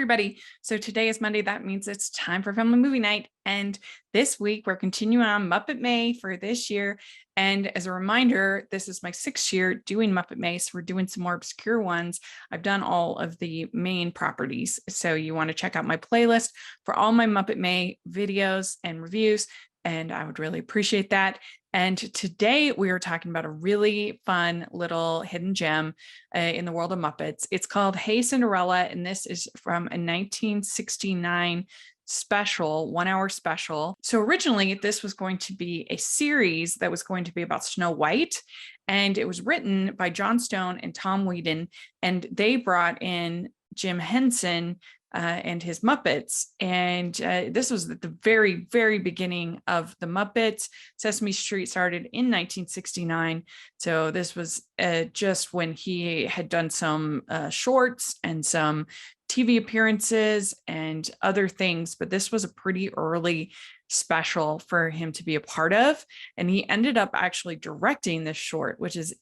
everybody. So today is Monday. That means it's time for family movie night. And this week we're continuing on Muppet May for this year. And as a reminder, this is my 6th year doing Muppet May. So we're doing some more obscure ones. I've done all of the main properties. So you want to check out my playlist for all my Muppet May videos and reviews. And I would really appreciate that. And today we are talking about a really fun little hidden gem in the world of Muppets. It's called Hey Cinderella, and this is from a 1969 special, 1-hour special. So originally this was going to be a series that was going to be about Snow White, and it was written by John Stone and Tom Whedon, and they brought in Jim Henson and his Muppets. And this was at the very, very beginning of the Muppets. Sesame Street started in 1969. So this was just when he had done some shorts and some TV appearances and other things. But this was a pretty early special for him to be a part of. And he ended up actually directing this short, which is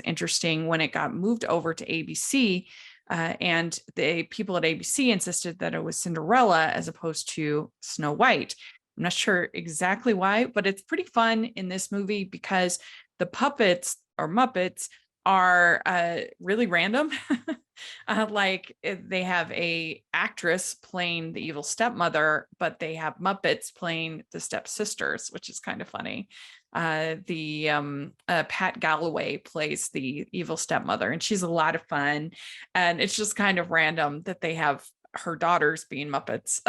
interesting. When it got moved over to ABC, and the people at ABC insisted that it was Cinderella as opposed to Snow White. I'm not sure exactly why, but it's pretty fun in this movie because the puppets or Muppets are really random. Like they have a actress playing the evil stepmother, but they have Muppets playing the stepsisters, which is kind of funny. Pat Galloway plays the evil stepmother, and she's a lot of fun. And it's just kind of random that they have her daughters being Muppets.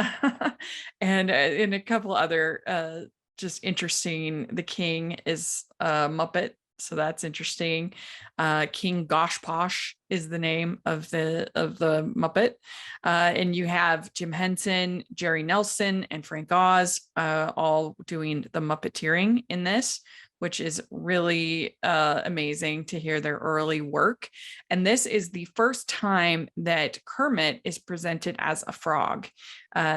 And in a couple other just interesting, the king is a Muppet. So that's interesting. King Gosh Posh is the name of the Muppet. And you have Jim Henson, Jerry Nelson, and Frank Oz all doing the Muppeteering in this, which is really amazing to hear their early work. And this is the first time that Kermit is presented as a frog.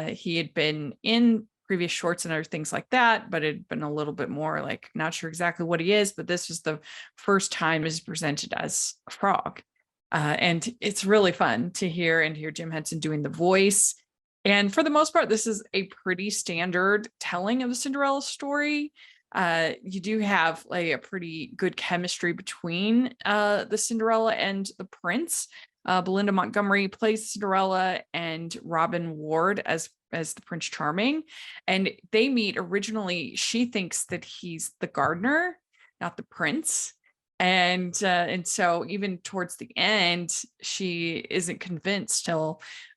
He had been in previous shorts and other things like that, but it'd been a little bit more like not sure exactly what he is, but this was the first time he's presented as a frog. And it's really fun to hear Jim Henson doing the voice. And for the most part, this is a pretty standard telling of the Cinderella story. You do have like a pretty good chemistry between the Cinderella and the prince. Belinda Montgomery plays Cinderella and Robin Ward as the Prince Charming, and they meet originally. She thinks that he's the gardener, not the prince, and so even towards the end, she isn't convinced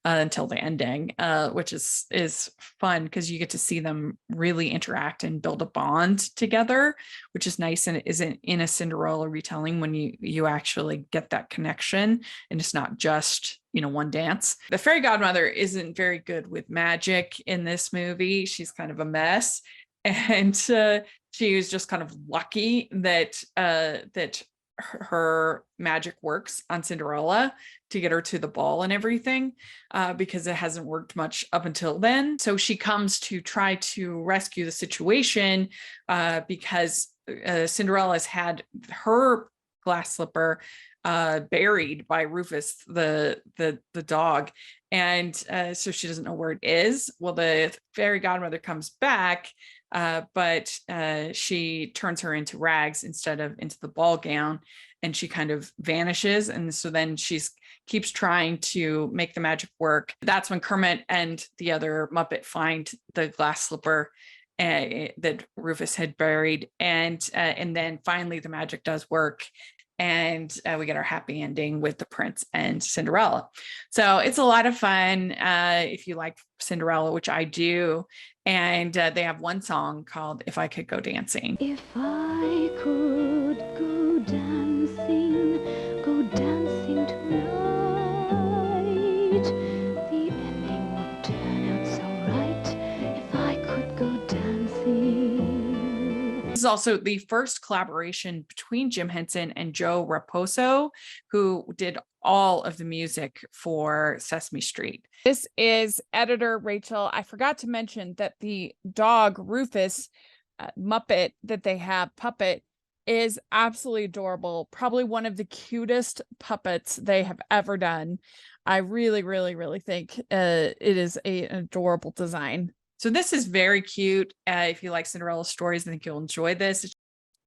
until the ending, which is fun because you get to see them really interact and build a bond together, which is nice, and it isn't in a Cinderella retelling when you actually get that connection and it's not just one dance. The fairy godmother isn't very good with magic in this movie. She's kind of a mess, and she was just kind of lucky that her magic works on Cinderella to get her to the ball and everything, because it hasn't worked much up until then. So she comes to try to rescue the situation because Cinderella has had her glass slipper buried by Rufus, the dog, and so she doesn't know where it is. Well, the fairy godmother comes back, but she turns her into rags instead of into the ball gown, and she kind of vanishes. And so then keeps trying to make the magic work. That's when Kermit and the other Muppet find the glass slipper that Rufus had buried, and then finally the magic does work. And we get our happy ending with the prince and Cinderella. So it's a lot of fun if you like Cinderella, which I do. And they have one song called If I Could Go Dancing. If I could go dancing tonight, the ending would turn out so right. If I could go dancing. This is also the first collaboration between Jim Henson and Joe Raposo, who did all of the music for Sesame Street. This is editor Rachel. I forgot to mention that the dog Rufus Muppet that they have, Puppet, is absolutely adorable. Probably one of the cutest puppets they have ever done. I really, really, really think it is an adorable design. So this is very cute. If you like Cinderella stories, I think you'll enjoy this.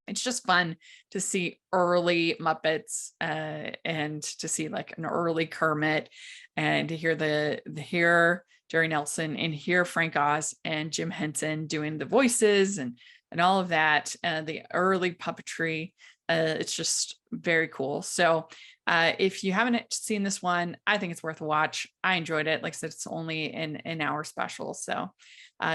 It's just fun to see early Muppets and to see like an early Kermit and to hear the hear Jerry Nelson and hear Frank Oz and Jim Henson doing the voices and all of that. The early puppetry. It's just very cool. So if you haven't seen this one, I think it's worth a watch. I enjoyed it. Like I said, it's only an hour special. So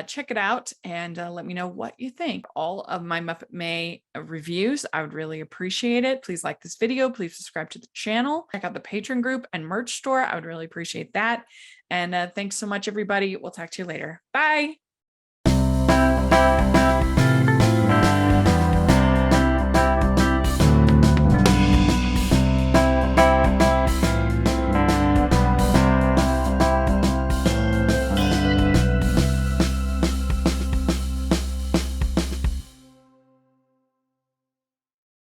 check it out and let me know what you think. All of my Muppet May reviews, I would really appreciate it. Please like this video. Please subscribe to the channel. Check out the Patreon group and merch store. I would really appreciate that. And thanks so much, everybody. We'll talk to you later. Bye.